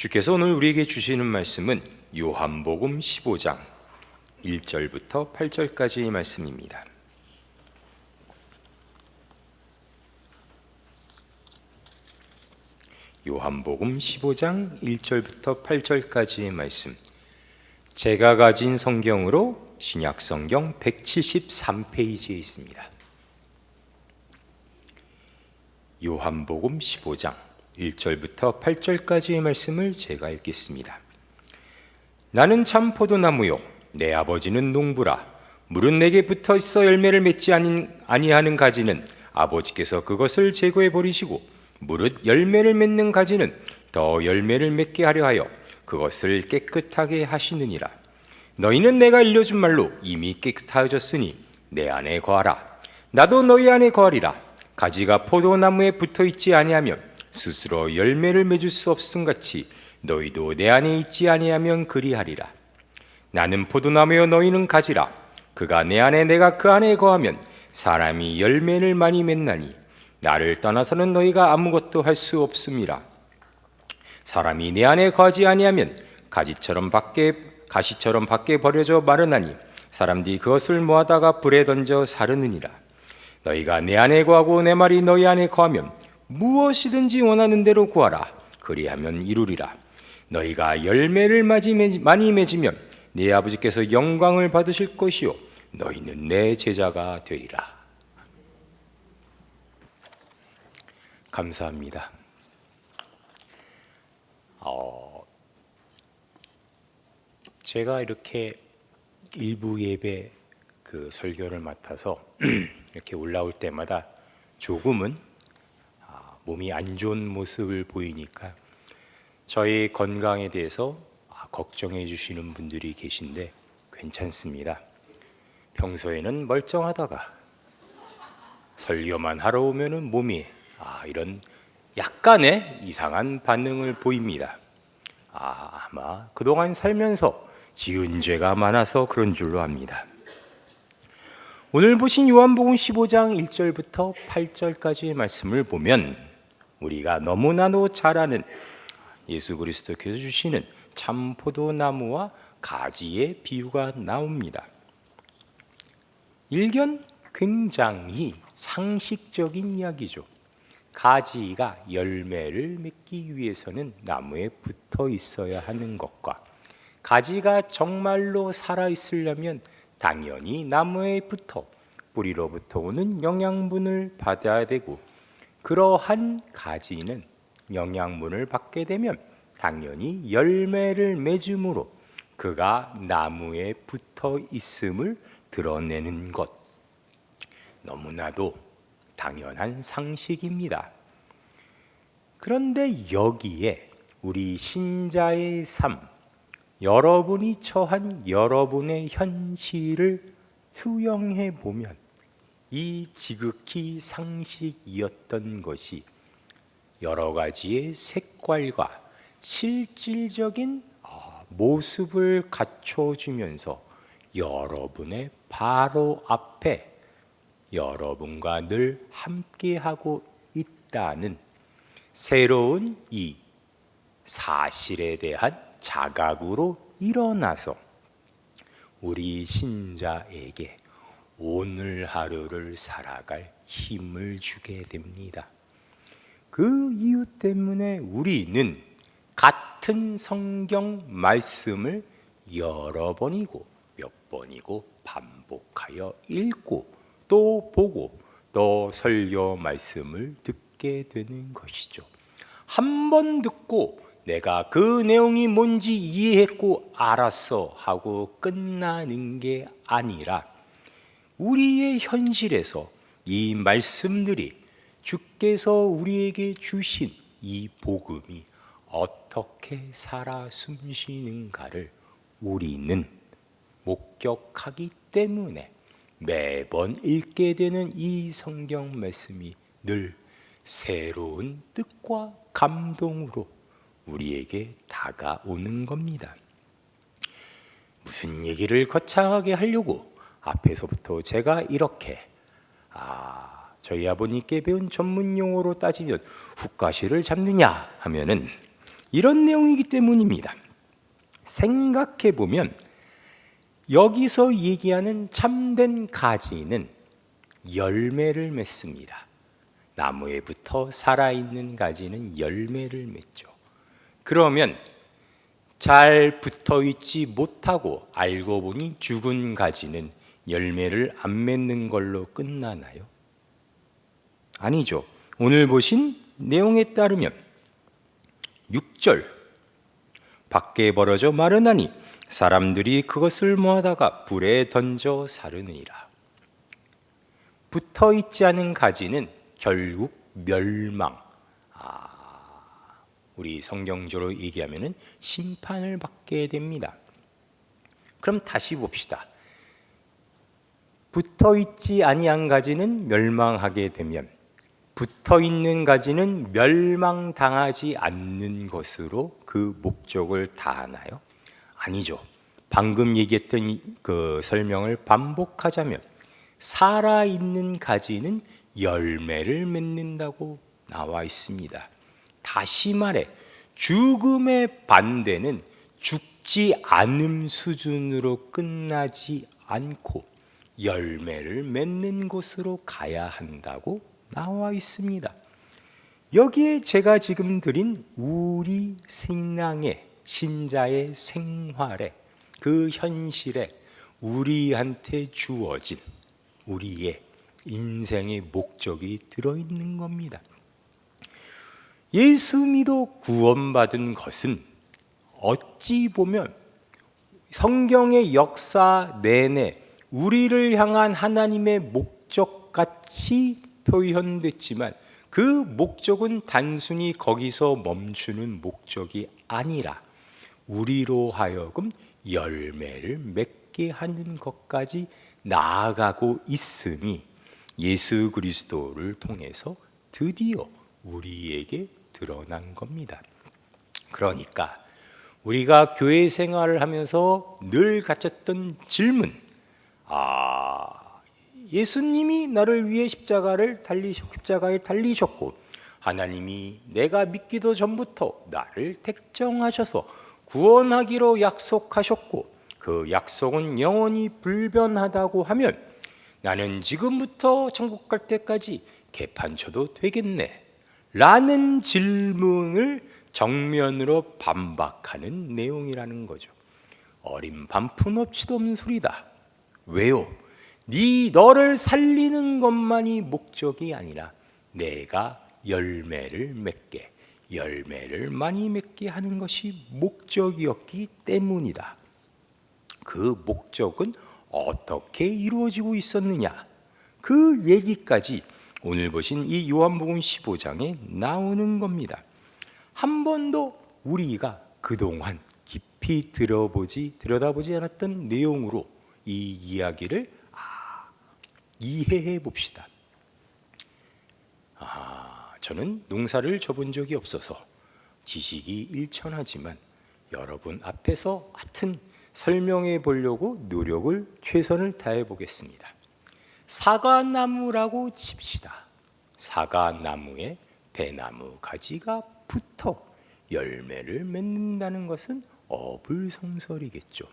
주께서 오늘 우리에게 주시는 말씀은 요한복음 15장 1절부터 8절까지의 말씀입니다. 요한복음 15장 1절부터 8절까지의 말씀, 제가 가진 성경으로 신약성경 173페이지에 있습니다. 요한복음 15장 1절부터 8절까지의 말씀을 제가 읽겠습니다. 나는 참 포도나무요 내 아버지는 농부라. 물은 내게 붙어 있어 열매를 맺지 아니하는 가지는 아버지께서 그것을 제거해 버리시고, 무릇 열매를 맺는 가지는 더 열매를 맺게 하려 하여 그것을 깨끗하게 하시느니라. 너희는 내가 알려준 말로 이미 깨끗하여졌으니 내 안에 거하라. 나도 너희 안에 거하리라. 가지가 포도나무에 붙어 있지 아니하면 스스로 열매를 맺을 수 없음 같이 너희도 내 안에 있지 아니하면 그리하리라. 나는 포도나무요 너희는 가지라. 그가 내 안에 내가 그 안에 거하면 사람이 열매를 많이 맺나니 나를 떠나서는 너희가 아무것도 할 수 없음이라. 사람이 내 안에 거하지 아니하면 가시처럼 밖에 버려져 마르나니 사람들이 그것을 모아다가 불에 던져 사르느니라. 너희가 내 안에 거하고 내 말이 너희 안에 거하면 무엇이든지 원하는 대로 구하라. 그리하면 이루리라. 너희가 열매를 많이 맺으면 네 아버지께서 영광을 받으실 것이요 너희는 내 제자가 되리라. 감사합니다. 제가 이렇게 일부 예배 설교를 맡아서 이렇게 올라올 때마다 조금은 몸이 안 좋은 모습을 보이니까 저희 건강에 대해서 걱정해 주시는 분들이 계신데 괜찮습니다. 평소에는 멀쩡하다가 설교만 하러 오면은 몸이 이런 약간의 이상한 반응을 보입니다. 아마 그동안 살면서 지은 죄가 많아서 그런 줄로 압니다. 오늘 보신 요한복음 15장 1절부터 8절까지의 말씀을 보면 우리가 너무나도 잘 아는 예수 그리스도께서 주시는 참 포도나무와 가지의 비유가 나옵니다. 일견 굉장히 상식적인 이야기죠. 가지가 열매를 맺기 위해서는 나무에 붙어 있어야 하는 것과, 가지가 정말로 살아있으려면 당연히 나무에 붙어 뿌리로부터 오는 영양분을 받아야 되고, 그러한 가지는 영양분을 받게 되면 당연히 열매를 맺음으로 그가 나무에 붙어 있음을 드러내는 것, 너무나도 당연한 상식입니다. 그런데 여기에 우리 신자의 삶, 여러분이 처한 여러분의 현실을 투영해 보면 이 지극히 상식이었던 것이 여러 가지의 색깔과 실질적인 모습을 갖춰주면서 여러분의 바로 앞에 여러분과 늘 함께하고 있다는 새로운 이 사실에 대한 자각으로 일어나서 우리 신자에게 오늘 하루를 살아갈 힘을 주게 됩니다. 그 이유 때문에 우리는 같은 성경 말씀을 여러 번이고 몇 번이고 반복하여 읽고 또 보고 또 설교 말씀을 듣게 되는 것이죠. 한 번 듣고 내가 그 내용이 뭔지 이해했고 알았어 하고 끝나는 게 아니라 우리의 현실에서 이 말씀들이, 주께서 우리에게 주신 이 복음이 어떻게 살아 숨쉬는가를 우리는 목격하기 때문에 매번 읽게 되는 이 성경 말씀이 늘 새로운 뜻과 감동으로 우리에게 다가오는 겁니다. 무슨 얘기를 거창하게 하려고 앞에서부터 제가 이렇게 저희 아버님께 배운 전문 용어로 따지면 훅가시를 잡느냐 하면은 이런 내용이기 때문입니다. 생각해 보면 여기서 얘기하는 참된 가지는 열매를 맺습니다. 나무에 붙어 살아있는 가지는 열매를 맺죠. 그러면 잘 붙어있지 못하고 알고 보니 죽은 가지는 열매를 안 맺는 걸로 끝나나요? 아니죠. 오늘 보신 내용에 따르면 6절 밖에 벌어져 마르나니 사람들이 그것을 모아다가 불에 던져 사르느니라. 붙어있지 않은 가지는 결국 멸망, 우리 성경적으로 얘기하면 심판을 받게 됩니다. 그럼 다시 봅시다. 붙어있지 아니한 가지는 멸망하게 되면 붙어있는 가지는 멸망당하지 않는 것으로 그 목적을 다하나요? 아니죠. 방금 얘기했던 그 설명을 반복하자면 살아있는 가지는 열매를 맺는다고 나와 있습니다. 다시 말해 죽음의 반대는 죽지 않음 수준으로 끝나지 않고 열매를 맺는 곳으로 가야 한다고 나와 있습니다. 여기에 제가 지금 드린 우리 신앙의 신자의 생활에 그 현실에 우리한테 주어진 우리의 인생의 목적이 들어있는 겁니다. 예수 믿어 구원받은 것은 어찌 보면 성경의 역사 내내 우리를 향한 하나님의 목적같이 표현됐지만 그 목적은 단순히 거기서 멈추는 목적이 아니라 우리로 하여금 열매를 맺게 하는 것까지 나아가고 있으니 예수 그리스도를 통해서 드디어 우리에게 드러난 겁니다. 그러니까 우리가 교회 생활을 하면서 늘 가졌던 질문, 예수님이 나를 위해 십자가에 달리셨고 하나님이 내가 믿기도 전부터 나를 택정하셔서 구원하기로 약속하셨고 그 약속은 영원히 불변하다고 하면 나는 지금부터 천국 갈 때까지 개판쳐도 되겠네 라는 질문을 정면으로 반박하는 내용이라는 거죠. 어린 반푼 없이도 없는 소리다. 왜요? 너를 살리는 것만이 목적이 아니라 내가 열매를 많이 맺게 하는 것이 목적이었기 때문이다. 그 목적은 어떻게 이루어지고 있었느냐? 그 얘기까지 오늘 보신 이 요한복음 15장에 나오는 겁니다. 한 번도 우리가 그동안 깊이 들여다보지 않았던 내용으로 이 이야기를 이해해 봅시다. 저는 농사를 져본 적이 없어서 지식이 일천하지만 여러분 앞에서 하여튼 설명해 보려고 최선을 다해 보겠습니다. 사과나무라고 칩시다. 사과나무에 배나무 가지가 붙어 열매를 맺는다는 것은 어불성설이겠죠.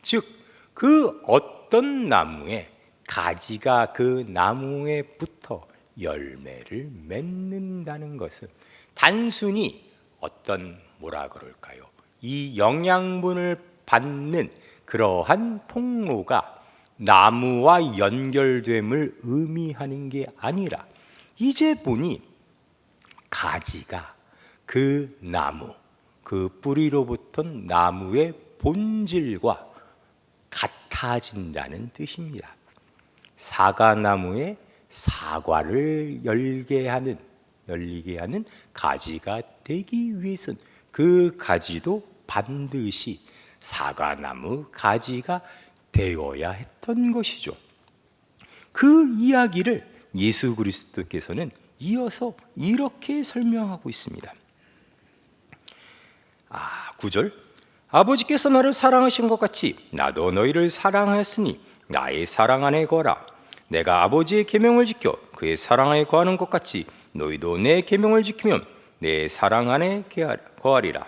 즉, 그 어떤 나무에 가지가 그 나무에 붙어 열매를 맺는다는 것은 단순히 어떤 이 영양분을 받는 그러한 통로가 나무와 연결됨을 의미하는 게 아니라 이제 보니 가지가 그 나무, 그 뿌리로부터 나무의 본질과 같아진다는 뜻입니다. 사과나무에 사과를 열리게 하는 가지가 되기 위해서는 그 가지도 반드시 사과나무 가지가 되어야 했던 것이죠. 그 이야기를 예수 그리스도께서는 이어서 이렇게 설명하고 있습니다. 9절 아버지께서 나를 사랑하신 것 같이 나도 너희를 사랑하였으니 나의 사랑 안에 거하라. 내가 아버지의 계명을 지켜 그의 사랑 안에 거하는 것 같이 너희도 내 계명을 지키면 내 사랑 안에 거하리라.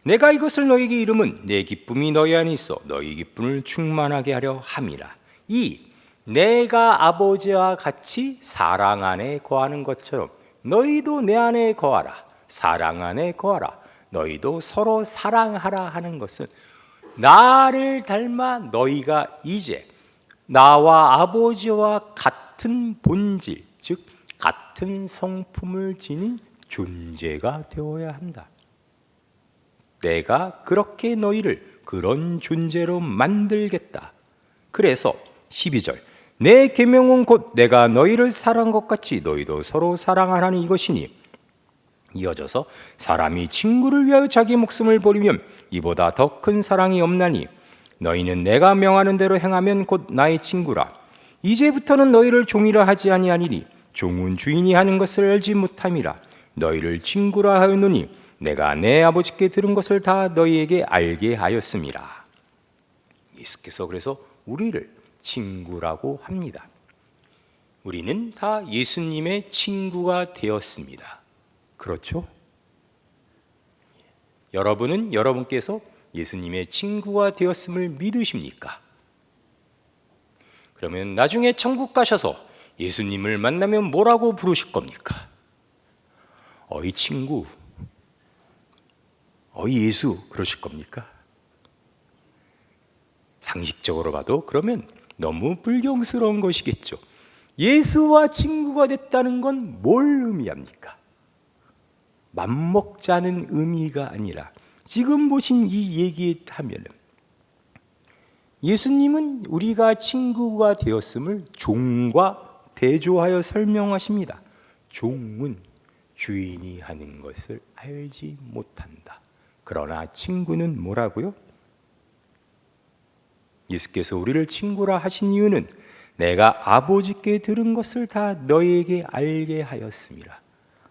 내가 이것을 너희에게 이름은 내 기쁨이 너희 안에 있어 너희 기쁨을 충만하게 하려 함이라. 이 내가 아버지와 같이 사랑 안에 거하는 것처럼 너희도 내 안에 거하라. 사랑 안에 거하라. 너희도 서로 사랑하라 하는 것은 나를 닮아 너희가 이제 나와 아버지와 같은 본질, 즉 같은 성품을 지닌 존재가 되어야 한다. 내가 그렇게 너희를 그런 존재로 만들겠다. 그래서 12절 내 계명은 곧 내가 너희를 사랑한 것 같이 너희도 서로 사랑하라는 이것이니, 이어져서 사람이 친구를 위하여 자기 목숨을 버리면 이보다 더 큰 사랑이 없나니 너희는 내가 명하는 대로 행하면 곧 나의 친구라. 이제부터는 너희를 종이라 하지 아니하니니 종은 주인이 하는 것을 알지 못함이라. 너희를 친구라 하였노니 내가 내 아버지께 들은 것을 다 너희에게 알게 하였음이라. 예수께서 그래서 우리를 친구라고 합니다. 우리는 다 예수님의 친구가 되었습니다. 그렇죠? 여러분은 여러분께서 예수님의 친구가 되었음을 믿으십니까? 그러면 나중에 천국 가셔서 예수님을 만나면 뭐라고 부르실 겁니까? 어이 친구, 어이 예수 그러실 겁니까? 상식적으로 봐도 그러면 너무 불경스러운 것이겠죠. 예수와 친구가 됐다는 건 뭘 의미합니까? 맘먹자는 의미가 아니라 지금 보신 이 얘기하면 예수님은 우리가 친구가 되었음을 종과 대조하여 설명하십니다. 종은 주인이 하는 것을 알지 못한다. 그러나 친구는 뭐라고요? 예수께서 우리를 친구라 하신 이유는 내가 아버지께 들은 것을 다 너희에게 알게 하였습니다.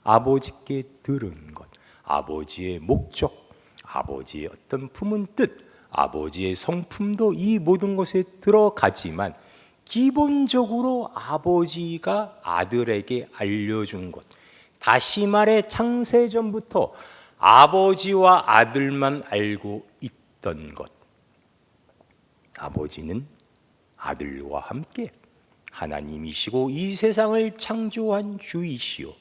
아버지께 들은 것, 아버지의 목적, 아버지의 어떤 품은 뜻, 아버지의 성품도 이 모든 것에 들어가지만 기본적으로 아버지가 아들에게 알려준 것, 다시 말해 창세전부터 아버지와 아들만 알고 있던 것. 아버지는 아들과 함께 하나님이시고 이 세상을 창조한 주이시오.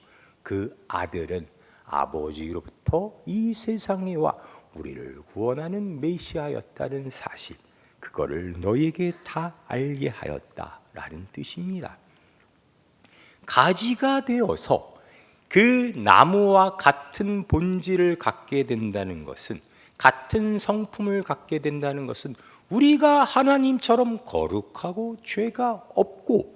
그 아들은 아버지로부터 이 세상에 와 우리를 구원하는 메시아였다는 사실, 그거를 너희에게 다 알게 하였다라는 뜻입니다. 가지가 되어서 그 나무와 같은 본질을 갖게 된다는 것은, 같은 성품을 갖게 된다는 것은 우리가 하나님처럼 거룩하고 죄가 없고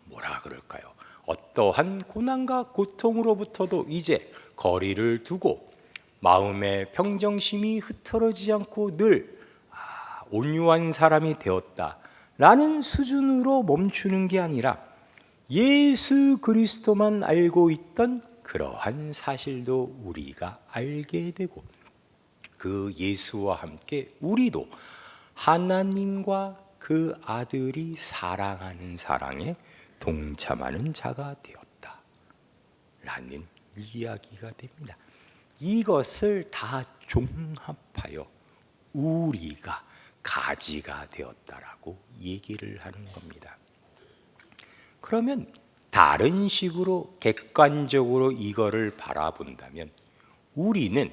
뭐라 그럴까요? 어떠한 고난과 고통으로부터도 이제 거리를 두고 마음의 평정심이 흐트러지지 않고 늘 온유한 사람이 되었다라는 수준으로 멈추는 게 아니라 예수 그리스도만 알고 있던 그러한 사실도 우리가 알게 되고, 그 예수와 함께 우리도 하나님과 그 아들이 사랑하는 사랑에 동참하는 자가 되었다라는 이야기가 됩니다. 이것을 다 종합하여 우리가 가지가 되었다라고 얘기를 하는 겁니다. 그러면 다른 식으로 객관적으로 이거를 바라본다면 우리는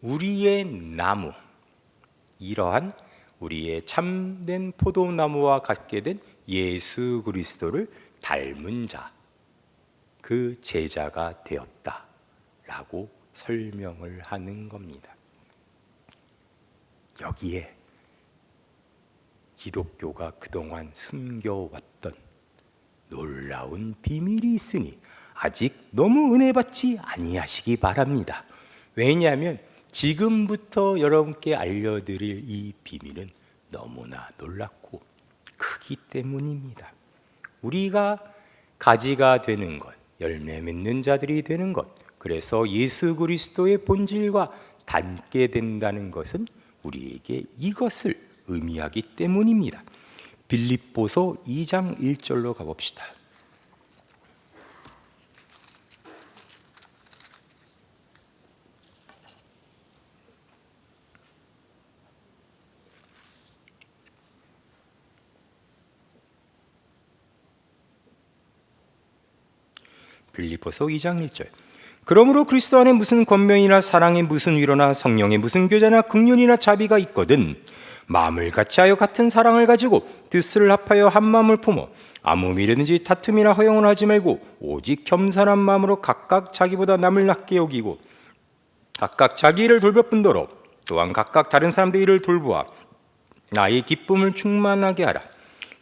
우리의 나무, 이러한 우리의 참된 포도나무와 같게 된 예수 그리스도를 닮은 자, 그 제자가 되었다라고 설명을 하는 겁니다. 여기에 기독교가 그동안 숨겨왔던 놀라운 비밀이 있으니 아직 너무 은혜 받지 아니하시기 바랍니다. 왜냐하면 지금부터 여러분께 알려드릴 이 비밀은 너무나 놀랍고 크기 때문입니다. 우리가 가지가 되는 것, 열매 맺는 자들이 되는 것, 그래서 예수 그리스도의 본질과 닮게 된다는 것은 우리에게 이것을 의미하기 때문입니다. 빌립보서 2장 1절로 가봅시다. 빌립보서 2장 1절. 그러므로 그리스도 안에 무슨 권면이나 사랑에 무슨 위로나 성령에 무슨 교제나 긍휼이나 자비가 있거든 마음을 같이하여 같은 사랑을 가지고 뜻을 합하여 한 마음을 품어 아무 미련든지 다툼이나 허영을 하지 말고 오직 겸손한 마음으로 각각 자기보다 남을 낮게 여기고 각각 자기 일을 돌볼 뿐더러 또한 각각 다른 사람들의 일을 돌보아 나의 기쁨을 충만하게 하라.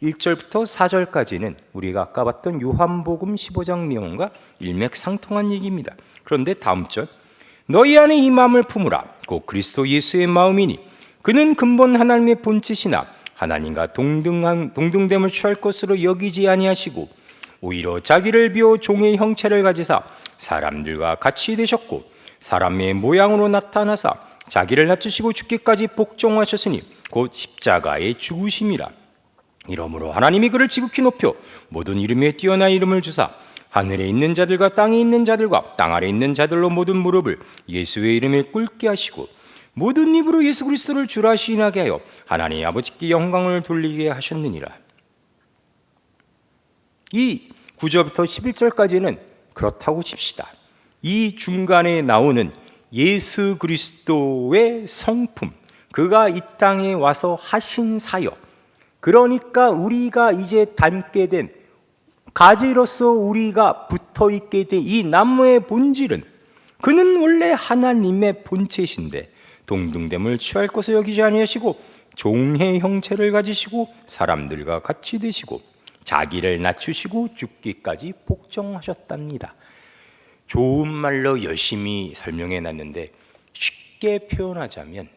1절부터 4절까지는 우리가 아까 봤던 요한복음 15장 내용과 일맥상통한 얘기입니다. 그런데 다음 절 너희 안에 이 마음을 품으라 곧 그리스도 예수의 마음이니 그는 근본 하나님의 본체시나 하나님과 동등됨을 취할 것으로 여기지 아니하시고 오히려 자기를 비워 종의 형체를 가지사 사람들과 같이 되셨고 사람의 모양으로 나타나사 자기를 낮추시고 죽기까지 복종하셨으니 곧 십자가의 죽으심이라. 이러므로 하나님이 그를 지극히 높여 모든 이름 위에 뛰어난 이름을 주사 하늘에 있는 자들과 땅에 있는 자들과 땅 아래 있는 자들로 모든 무릎을 예수의 이름에 꿇게 하시고 모든 입으로 예수 그리스도를 주라 시인하게 하여 하나님 아버지께 영광을 돌리게 하셨느니라. 이 9절부터 11절까지는 그렇다고 칩시다. 이 중간에 나오는 예수 그리스도의 성품, 그가 이 땅에 와서 하신 사역, 그러니까 우리가 이제 닮게 된 가지로서 우리가 붙어있게 된 이 나무의 본질은 그는 원래 하나님의 본체이신데 동등됨을 취할 것을 여기지 아니하시고 종의 형체를 가지시고 사람들과 같이 되시고 자기를 낮추시고 죽기까지 복종하셨답니다. 좋은 말로 열심히 설명해 놨는데 쉽게 표현하자면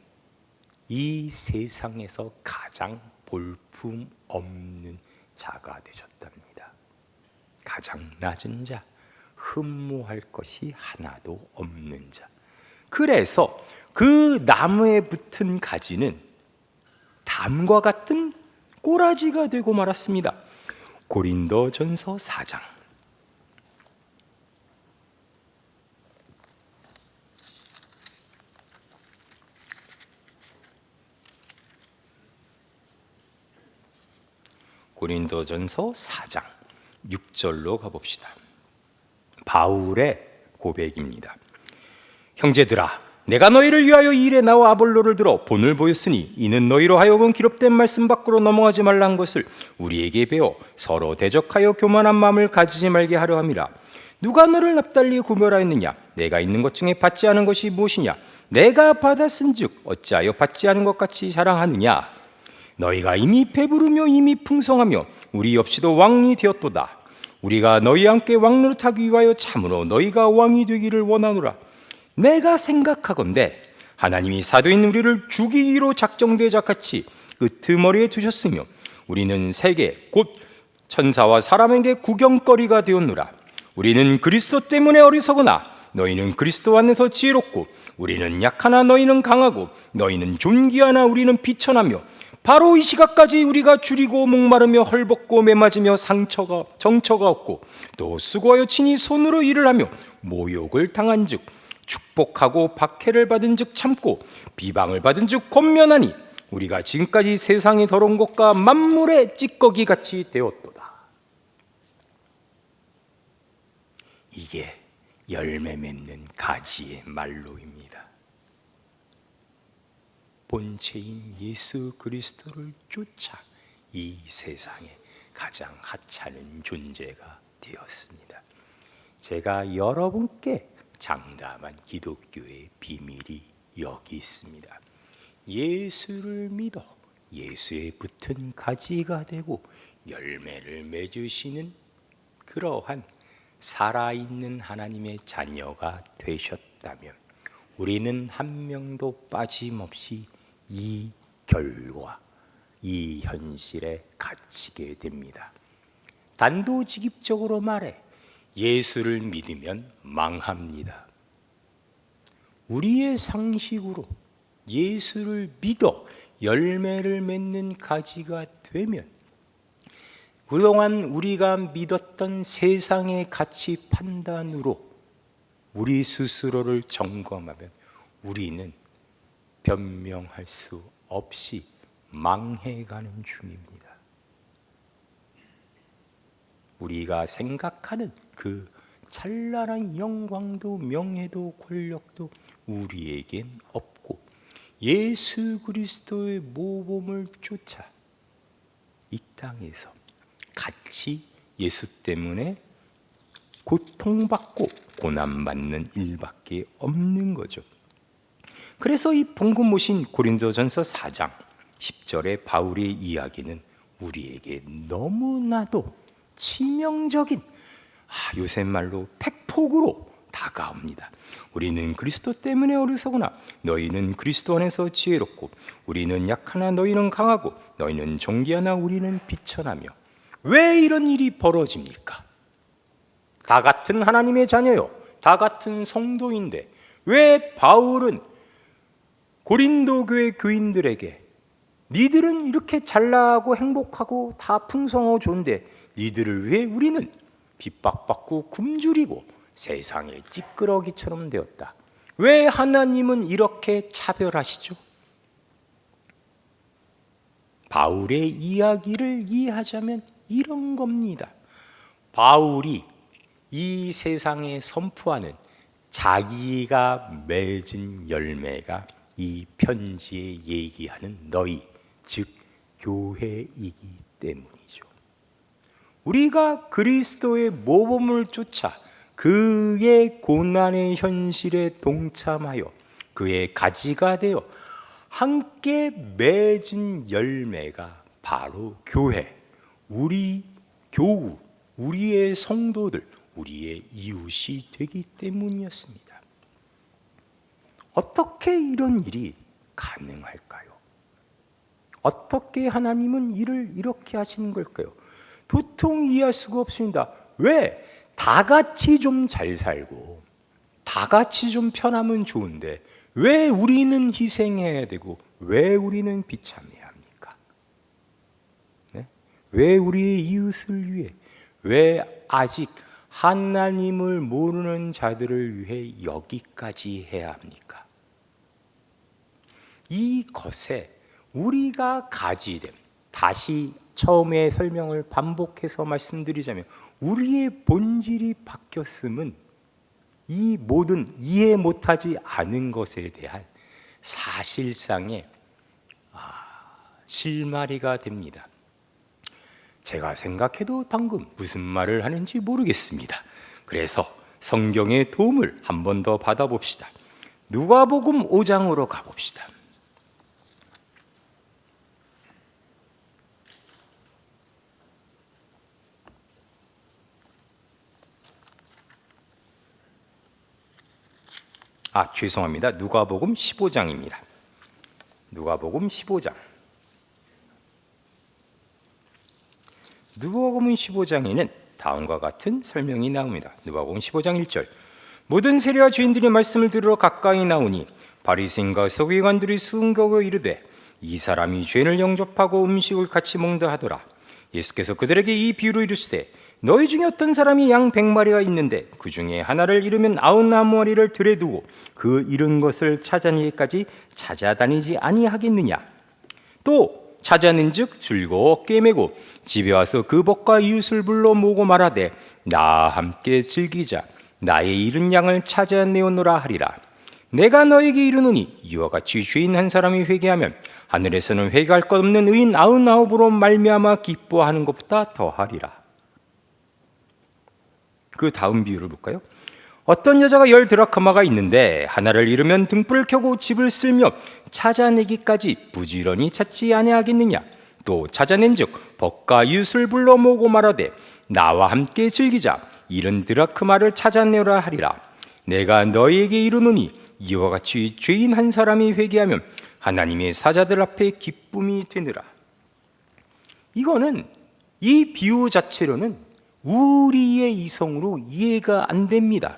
이 세상에서 가장 볼품 없는 자가 되셨답니다. 가장 낮은 자, 흠모할 것이 하나도 없는 자. 그래서 그 나무에 붙은 가지는 담과 같은 꼬라지가 되고 말았습니다. 고린도전서 4장. 고린도전서 4장 6절로 가봅시다. 바울의 고백입니다. 형제들아, 내가 너희를 위하여 이 일에 나와 아볼로를 들어 본을 보였으니 이는 너희로 하여금 기록된 말씀 밖으로 넘어가지 말란 것을 우리에게 배워 서로 대적하여 교만한 마음을 가지지 말게 하려 함이라. 누가 너를 납달리 구별하였느냐? 내가 있는 것 중에 받지 않은 것이 무엇이냐? 내가 받았은즉 어찌하여 받지 않은 것 같이 자랑하느냐? 너희가 이미 배부르며 이미 풍성하며 우리 없이도 왕이 되었도다. 우리가 너희와 함께 왕노릇하기 위하여 참으로 너희가 왕이 되기를 원하노라. 내가 생각하건대 하나님이 사도인 우리를 죽이기로 작정되자 같이 끄트머리에 두셨으며 우리는 세계 곧 천사와 사람에게 구경거리가 되었노라. 우리는 그리스도 때문에 어리석으나 너희는 그리스도 안에서 지혜롭고 우리는 약하나 너희는 강하고 너희는 존귀하나 우리는 비천하며 바로 이 시각까지 우리가 줄이고 목마르며 헐벗고 매맞으며 정처가 없고 또 수고하여 친히 손으로 일을 하며 모욕을 당한즉 축복하고 박해를 받은즉 참고 비방을 받은즉 권면하니 우리가 지금까지 세상의 더러운 것과 만물의 찌꺼기 같이 되었도다. 이게 열매 맺는 가지의 말로입니다. 본체인 예수 그리스도를 쫓아 이 세상에 가장 하찮은 존재가 되었습니다. 제가 여러분께 장담한 기독교의 비밀이 여기 있습니다. 예수를 믿어 예수에 붙은 가지가 되고 열매를 맺으시는 그러한 살아있는 하나님의 자녀가 되셨다면 우리는 한 명도 빠짐없이 이 결과, 이 현실에 갇히게 됩니다. 단도직입적으로 말해 예수를 믿으면 망합니다. 우리의 상식으로 예수를 믿어 열매를 맺는 가지가 되면 그동안 우리가 믿었던 세상의 가치 판단으로 우리 스스로를 점검하면 우리는 변명할 수 없이 망해가는 중입니다. 우리가 생각하는 그 찬란한 영광도 명예도 권력도 우리에겐 없고 예수 그리스도의 모범을 쫓아 이 땅에서 같이 예수 때문에 고통받고 고난받는 일밖에 없는 거죠. 그래서 이 봉급 모신 고린도전서 4장 10절의 바울의 이야기는 우리에게 너무나도 치명적인, 요새 말로 팩폭으로 다가옵니다. 우리는 그리스도 때문에 어리석으나 너희는 그리스도 안에서 지혜롭고, 우리는 약하나 너희는 강하고, 너희는 존귀하나 우리는 비천하며. 왜 이런 일이 벌어집니까? 다 같은 하나님의 자녀요, 다 같은 성도인데 왜 바울은 고린도 교회 교인들에게 니들은 이렇게 잘나고 행복하고 다 풍성하고 좋은데 니들을 위해 우리는 핍박받고 굶주리고 세상의 찌끄러기처럼 되었다. 왜 하나님은 이렇게 차별하시죠? 바울의 이야기를 이해하자면 이런 겁니다. 바울이 이 세상에 선포하는 자기가 맺은 열매가 이 편지에 얘기하는 너희, 즉 교회이기 때문이죠. 우리가 그리스도의 모범을 쫓아 그의 고난의 현실에 동참하여 그의 가지가 되어 함께 맺은 열매가 바로 교회, 우리 교우, 우리의 성도들, 우리의 이웃이 되기 때문이었습니다. 어떻게 이런 일이 가능할까요? 어떻게 하나님은 일을 이렇게 하시는 걸까요? 도통 이해할 수가 없습니다. 왜? 다 같이 좀 잘 살고 다 같이 좀 편하면 좋은데 왜 우리는 희생해야 되고 왜 우리는 비참해야 합니까? 네? 왜 우리의 이웃을 위해, 왜 아직 하나님을 모르는 자들을 위해 여기까지 해야 합니까? 이것에 우리가 가지됨, 다시 처음에 설명을 반복해서 말씀드리자면 우리의 본질이 바뀌었음은 이 모든 이해 못하지 않은 것에 대한 사실상의 실마리가 됩니다. 제가 생각해도 방금 무슨 말을 하는지 모르겠습니다. 그래서 성경의 도움을 한 번 더 받아봅시다. 누가복음 5장으로 가봅시다. 죄송합니다. 누가복음 15장입니다. 누가복음 15장. 누가복음 15장에는 다음과 같은 설명이 나옵니다. 누가복음 15장 1절. 모든 세리와 주인들이 말씀을 들으러 가까이 나오니 바리새인과 서기관들이 수군거려 이르되 이 사람이 죄인을 영접하고 음식을 같이 먹는다 하더라. 예수께서 그들에게 이 비유로 이르시되 너희 중에 어떤 사람이 양 100마리가 있는데 그 중에 하나를 잃으면 99마리를 들에 두고 그 잃은 것을 찾아내기까지 찾아다니지 아니하겠느냐. 또 찾아낸즉 즐거웠게 매고 집에 와서 그 벗과 이웃을 불러 모으고 말하되 나와 함께 즐기자. 나의 잃은 양을 찾아내오노라 하리라. 내가 너에게 이르노니 이와 같이 죄인 한 사람이 회개하면 하늘에서는 회개할 것 없는 의인 99으로 말미암아 기뻐하는 것보다 더하리라. 그 다음 비유를 볼까요? 어떤 여자가 10드라크마가 있는데 하나를 잃으면 등불을 켜고 집을 쓸며 찾아내기까지 부지런히 찾지 아니하겠느냐. 또 찾아낸즉 벗과 이웃을 불러 모으고 말하되 나와 함께 즐기자. 잃은 드라크마를 찾아내라 하리라. 내가 너희에게 이르노니 이와 같이 죄인 한 사람이 회개하면 하나님의 사자들 앞에 기쁨이 되느라. 이거는 이 비유 자체로는 우리의 이성으로 이해가 안 됩니다.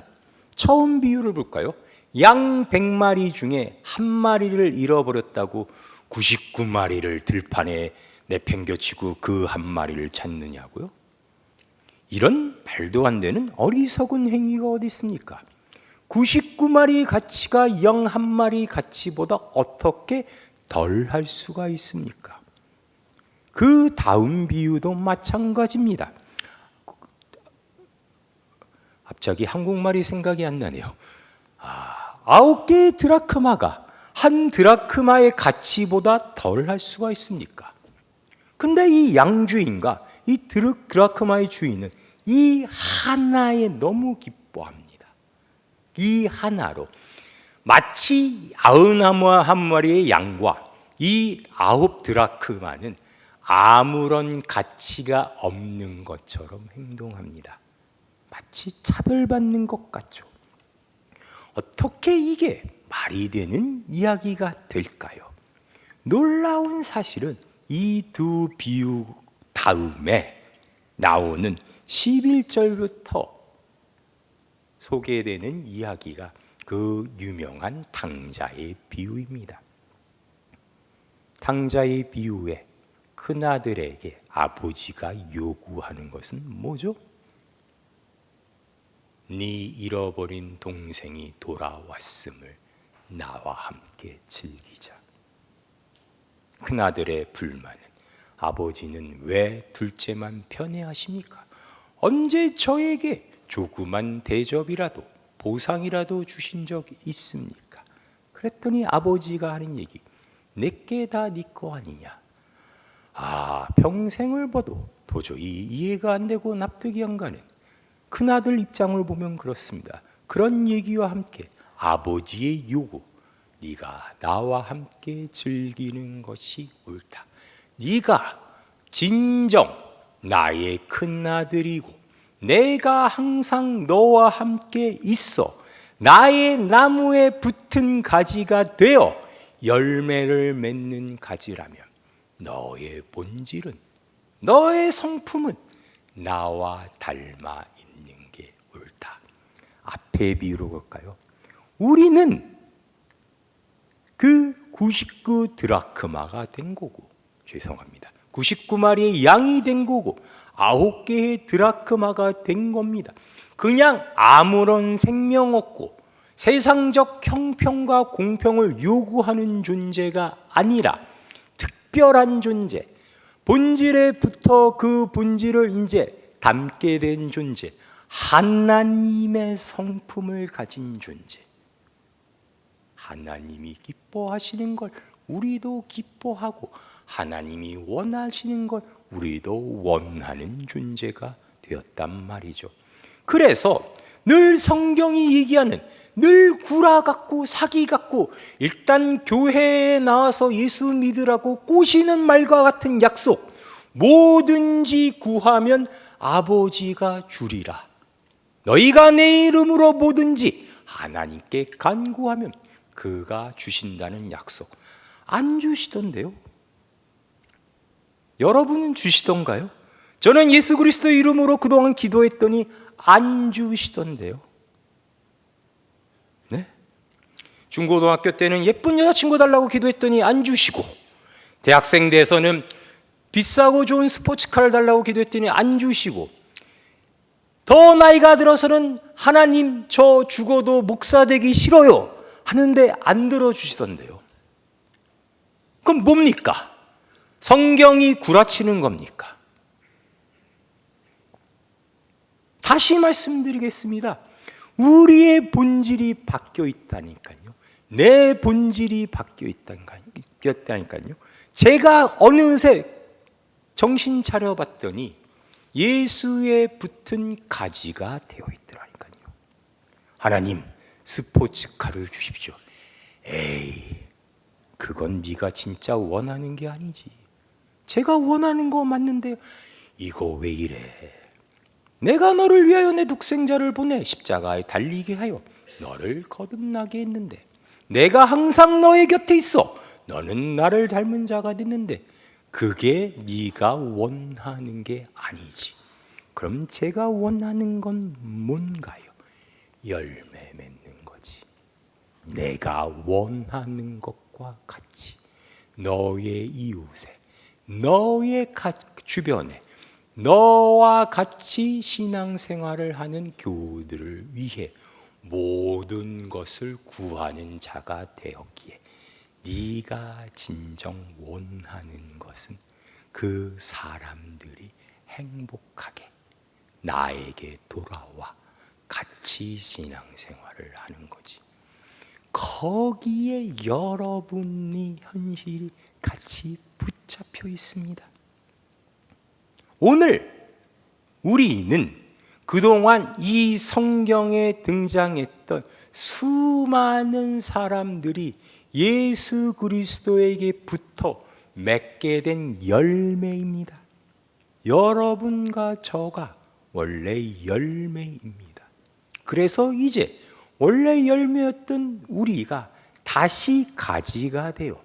처음 비유를 볼까요? 양 100마리 중에 한 마리를 잃어버렸다고 99마리를 들판에 내팽겨치고 그 한 마리를 찾느냐고요? 이런 말도 안 되는 어리석은 행위가 어디 있습니까? 99마리 가치가 영 한 마리 가치보다 어떻게 덜 할 수가 있습니까? 그 다음 비유도 마찬가지입니다. 갑자기 한국말이 생각이 안 나네요. 9개의 드라크마가 한 드라크마의 가치보다 덜 할 수가 있습니까? 근데 이 양주인과 이 드라크마의 주인은 이 하나에 너무 기뻐합니다. 이 하나로 마치 91마리의 양과 이 9 드라크마는 아무런 가치가 없는 것처럼 행동합니다. 마치 차별받는 것 같죠. 어떻게 이게 말이 되는 이야기가 될까요? 놀라운 사실은 이 두 비유 다음에 나오는 11절부터 소개되는 이야기가 그 유명한 탕자의 비유입니다. 탕자의 비유에 큰아들에게 아버지가 요구하는 것은 뭐죠? 네 잃어버린 동생이 돌아왔음을 나와 함께 즐기자. 큰아들의 불만은 아버지는 왜 둘째만 편애하십니까? 언제 저에게 조그만 대접이라도 보상이라도 주신 적 있습니까? 그랬더니 아버지가 하는 얘기, 내게 다 네 거 아니냐. 평생을 봐도 도저히 이해가 안 되고 납득이 안 가는 큰아들 입장을 보면 그렇습니다. 그런 얘기와 함께 아버지의 요구, 네가 나와 함께 즐기는 것이 옳다. 네가 진정 나의 큰아들이고 내가 항상 너와 함께 있어 나의 나무에 붙은 가지가 되어 열매를 맺는 가지라면 너의 본질은, 너의 성품은 나와 닮아 있는 게 옳다. 앞에 비유로 볼까요? 우리는 그 99 드라크마가 된 거고, 99마리의 양이 된 거고 9개의 드라크마가 된 겁니다. 그냥 아무런 생명 없고 세상적 형평과 공평을 요구하는 존재가 아니라 특별한 존재, 본질에 붙어 그 본질을 이제 담게 된 존재, 하나님의 성품을 가진 존재. 하나님이 기뻐하시는 걸 우리도 기뻐하고 하나님이 원하시는 걸 우리도 원하는 존재가 되었단 말이죠. 그래서 늘 성경이 얘기하는, 늘 구라 같고 사기 같고 일단 교회에 나와서 예수 믿으라고 꼬시는 말과 같은 약속, 뭐든지 구하면 아버지가 주리라. 너희가 내 이름으로 뭐든지 하나님께 간구하면 그가 주신다는 약속 안 주시던데요? 여러분은 주시던가요? 저는 예수 그리스도 이름으로 그동안 기도했더니 안 주시던데요. 네? 중고등학교 때는 예쁜 여자친구 달라고 기도했더니 안 주시고, 대학생 돼서는 비싸고 좋은 스포츠카를 달라고 기도했더니 안 주시고, 더 나이가 들어서는 하나님 저 죽어도 목사 되기 싫어요 하는데 안 들어주시던데요. 그럼 뭡니까? 성경이 구라치는 겁니까? 다시 말씀드리겠습니다. 우리의 본질이 바뀌어 있다니까요. 내 본질이 바뀌어 있다니까요. 제가 어느새 정신 차려봤더니 예수에 붙은 가지가 되어 있더라니까요. 하나님, 스포츠카를 주십시오. 에이, 그건 네가 진짜 원하는 게 아니지. 제가 원하는 거 맞는데 이거 왜 이래? 내가 너를 위하여 내 독생자를 보내 십자가에 달리게 하여 너를 거듭나게 했는데, 내가 항상 너의 곁에 있어 너는 나를 닮은 자가 됐는데 그게 네가 원하는 게 아니지. 그럼 제가 원하는 건 뭔가요? 열매 맺는 거지. 내가 원하는 것과 같이 너의 이웃에, 너의 주변에 너와 같이 신앙생활을 하는 교우들을 위해 모든 것을 구하는 자가 되었기에, 네가 진정 원하는 것은 그 사람들이 행복하게 나에게 돌아와 같이 신앙생활을 하는 거지. 거기에 여러분의 현실이 같이 붙잡혀 있습니다. 오늘 우리는 그동안 이 성경에 등장했던 수많은 사람들이 예수 그리스도에게 붙어 맺게 된 열매입니다. 여러분과 저가 원래 열매입니다. 그래서 이제 원래 열매였던 우리가 다시 가지가 되어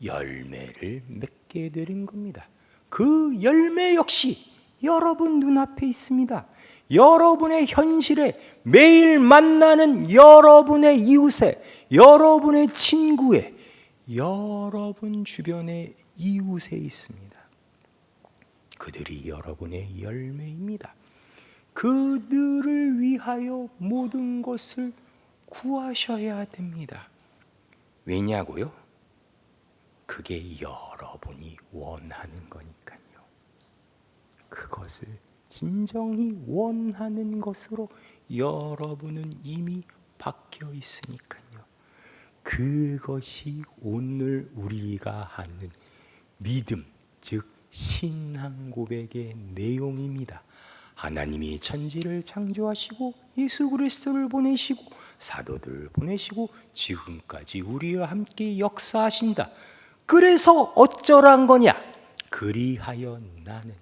열매를 맺게 되는 겁니다. 그 열매 역시 여러분 눈앞에 있습니다. 여러분의 현실에 매일 만나는 여러분의 이웃에, 여러분의 친구에, 여러분 주변의 이웃에 있습니다. 그들이 여러분의 열매입니다. 그들을 위하여 모든 것을 구하셔야 됩니다. 왜냐고요? 그게 여러분이 원하는 거니까요. 그것을 진정히 원하는 것으로 여러분은 이미 바뀌어 있으니까요. 그것이 오늘 우리가 하는 믿음, 즉 신앙 고백의 내용입니다. 하나님이 천지를 창조하시고 예수 그리스도를 보내시고 사도들을 보내시고 지금까지 우리와 함께 역사하신다. 그래서 어쩌란 거냐? 그리하여 나는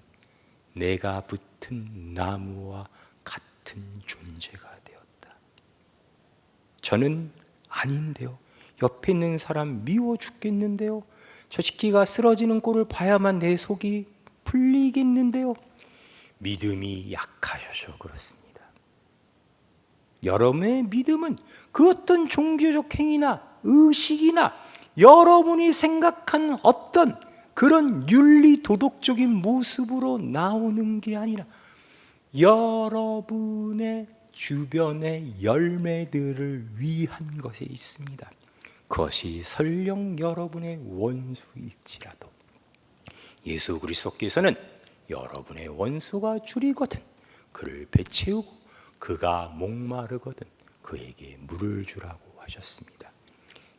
내가 붙은 나무와 같은 존재가 되었다. 저는 아닌데요. 옆에 있는 사람 미워 죽겠는데요. 저 새끼가 쓰러지는 꼴을 봐야만 내 속이 풀리겠는데요. 믿음이 약하셔서 그렇습니다. 여러분의 믿음은 그 어떤 종교적 행위나 의식이나 여러분이 생각한 어떤 그런 윤리 도덕적인 모습으로 나오는 게 아니라 여러분의 주변의 열매들을 위한 것에 있습니다. 그것이 설령 여러분의 원수일지라도 예수 그리스도께서는 여러분의 원수가 줄이거든 그를 배채우고 그가 목마르거든 그에게 물을 주라고 하셨습니다.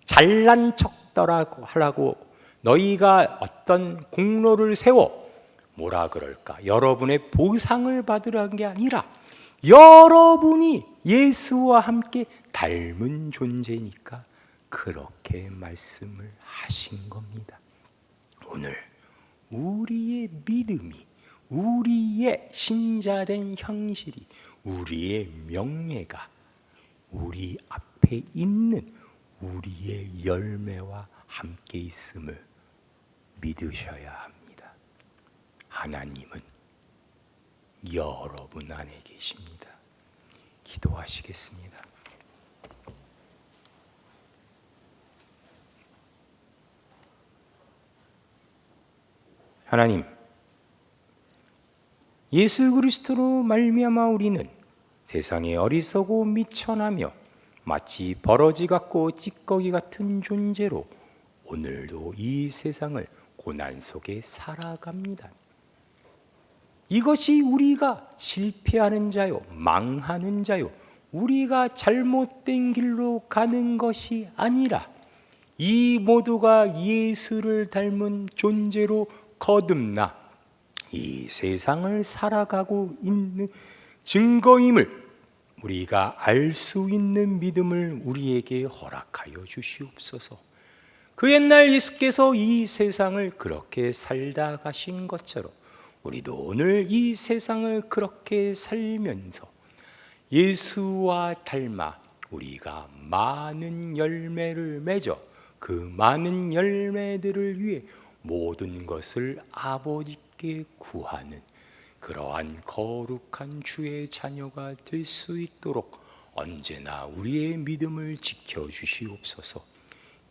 잘난 척더라고 하라고 너희가 어떤 공로를 세워 뭐라 그럴까? 여러분의 보상을 받으라는 게 아니라 여러분이 예수와 함께 닮은 존재니까 그렇게 말씀을 하신 겁니다. 오늘 우리의 믿음이 우리의 신자된 형실이 우리의 명예가 우리 앞에 있는 우리의 열매와 함께 있음을 믿으셔야 합니다. 하나님은 여러분 안에 계십니다. 기도하시겠습니다. 하나님, 예수 그리스도로 말미암아 우리는 세상에 어리석고 미천하며 마치 버러지 같고 찌꺼기 같은 존재로 오늘도 이 세상을 고난 속에 살아갑니다. 이것이 우리가 실패하는 자요, 망하는 자요, 우리가 잘못된 길로 가는 것이 아니라 이 모두가 예수를 닮은 존재로 거듭나 이 세상을 살아가고 있는 증거임을 우리가 알 수 있는 믿음을 우리에게 허락하여 주시옵소서. 그 옛날 예수께서 이 세상을 그렇게 살다 가신 것처럼 우리도 오늘 이 세상을 그렇게 살면서 예수와 닮아 우리가 많은 열매를 맺어 그 많은 열매들을 위해 모든 것을 아버지께 구하는 그러한 거룩한 주의 자녀가 될 수 있도록 언제나 우리의 믿음을 지켜주시옵소서.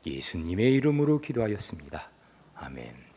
예수님의 이름으로 기도하였습니다. 아멘.